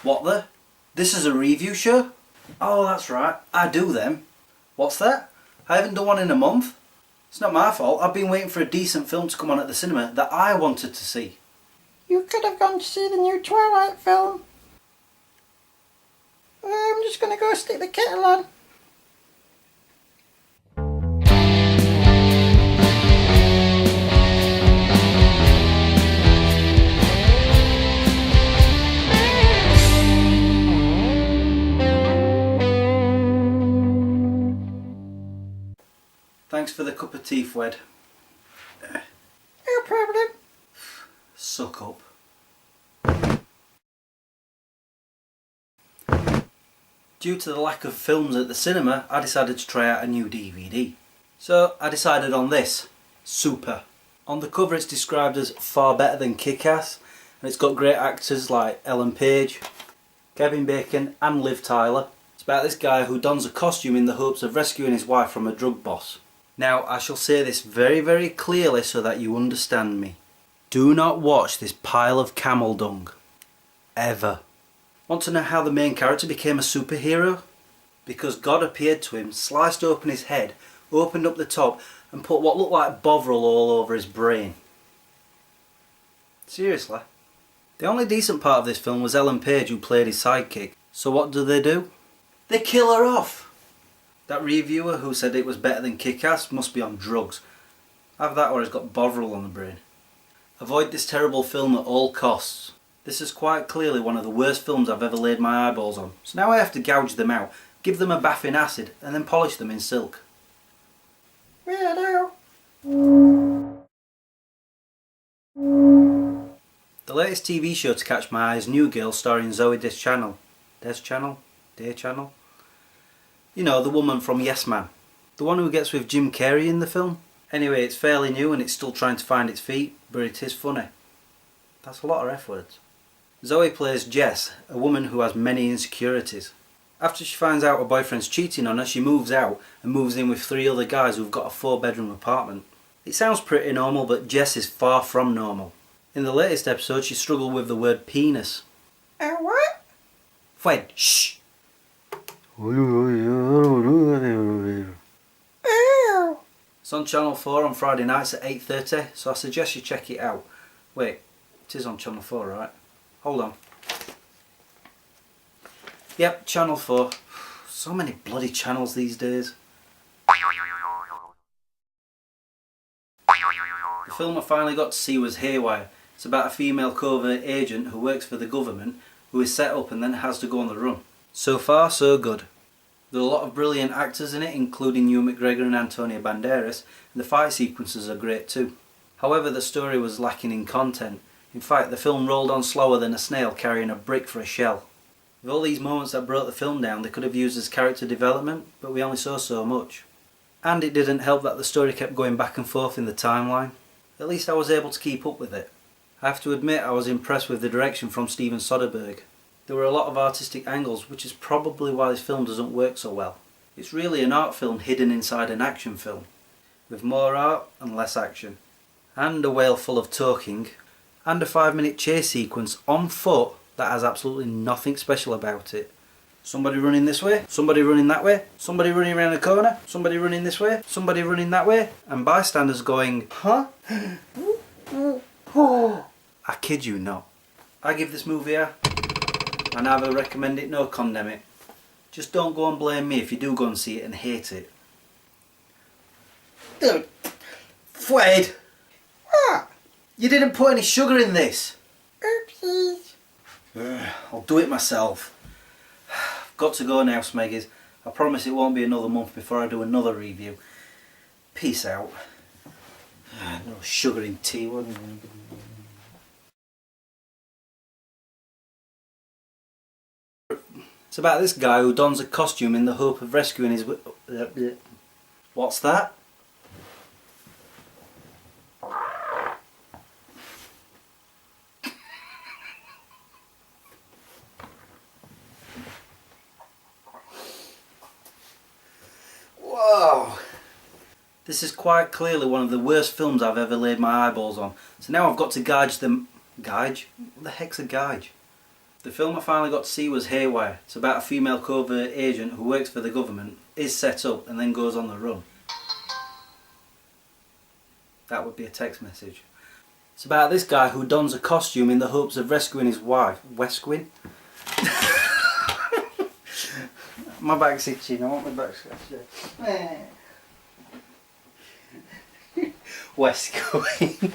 What the? This is a review show? Oh, that's right, I do them. What's that? I haven't done one in a month. It's not my fault. I've been waiting for a decent film to come on at the cinema that I wanted to see. You could have gone to see the new Twilight film. I'm just going to go stick the kettle on. Thanks for the cup of tea, Fwed. No problem. Suck up. Due to the lack of films at the cinema, I decided to try out a new DVD. So I decided on this, Super. On the cover it's described as far better than Kick-Ass, and it's got great actors like Ellen Page, Kevin Bacon and Liv Tyler. It's about this guy who dons a costume in the hopes of rescuing his wife from a drug boss. Now I shall say this very, very clearly so that you understand me. Do not watch this pile of camel dung. Ever. Want to know how the main character became a superhero? Because God appeared to him, sliced open his head, opened up the top and put what looked like Bovril all over his brain. Seriously. The only decent part of this film was Ellen Page, who played his sidekick. So what do? They kill her off! That reviewer who said it was better than Kick-Ass must be on drugs. Either that or he's got Bovril on the brain. Avoid this terrible film at all costs. This is quite clearly one of the worst films I've ever laid my eyeballs on. So now I have to gouge them out, give them a bath in acid and then polish them in silk. Weirdo. The latest TV show to catch my eye is New Girl, starring Zoe Deschanel. Deschanel? You know, the woman from Yes Man. The one who gets with Jim Carrey in the film. Anyway, it's fairly new and it's still trying to find its feet, but it is funny. That's a lot of F words. Zoe plays Jess, a woman who has many insecurities. After she finds out her boyfriend's cheating on her, she moves out and moves in with 3 other guys who've got a 4-bedroom apartment. It sounds pretty normal, but Jess is far from normal. In the latest episode, she struggled with the word penis. What? Fred, shh! It's on Channel 4 on Friday nights at 8:30, so I suggest you check it out. Wait, it is on Channel 4, right? Hold on. Yep, Channel 4. So many bloody channels these days. The film I finally got to see was Haywire. It's about a female covert agent who works for the government, who is set up and then has to go on the run. So far, so good. There are a lot of brilliant actors in it, including Ewan McGregor and Antonio Banderas, and the fight sequences are great too. However, the story was lacking in content. In fact, the film rolled on slower than a snail carrying a brick for a shell. With all these moments that brought the film down, they could have used as character development, but we only saw so much. And it didn't help that the story kept going back and forth in the timeline. At least I was able to keep up with it. I have to admit I was impressed with the direction from Steven Soderbergh. There were a lot of artistic angles, which is probably why this film doesn't work so well. It's really an art film hidden inside an action film, with more art and less action. And a whale full of talking, and a 5-minute chase sequence on foot that has absolutely nothing special about it. Somebody running this way, somebody running that way, somebody running around a corner, somebody running this way, somebody running that way, and bystanders going, huh? I kid you not. I give this movie a... I neither recommend it nor condemn it. Just don't go and blame me if you do go and see it and hate it. Fred! What? You didn't put any sugar in this! Oopsies. I'll do it myself. I've got to go now, Smeggies. I promise it won't be another month before I do another review. Peace out. No sugar in tea. It's about this guy who dons a costume in the hope of rescuing his... What's that? Whoa! This is quite clearly one of the worst films I've ever laid my eyeballs on. So now I've got to gauge them... Gauge? What the heck's a gauge? The film I finally got to see was Haywire. It's about a female covert agent who works for the government, is set up and then goes on the run. That would be a text message. It's about this guy who dons a costume in the hopes of rescuing his wife. Rescuing? My back's itching, I want my back scratched. West going.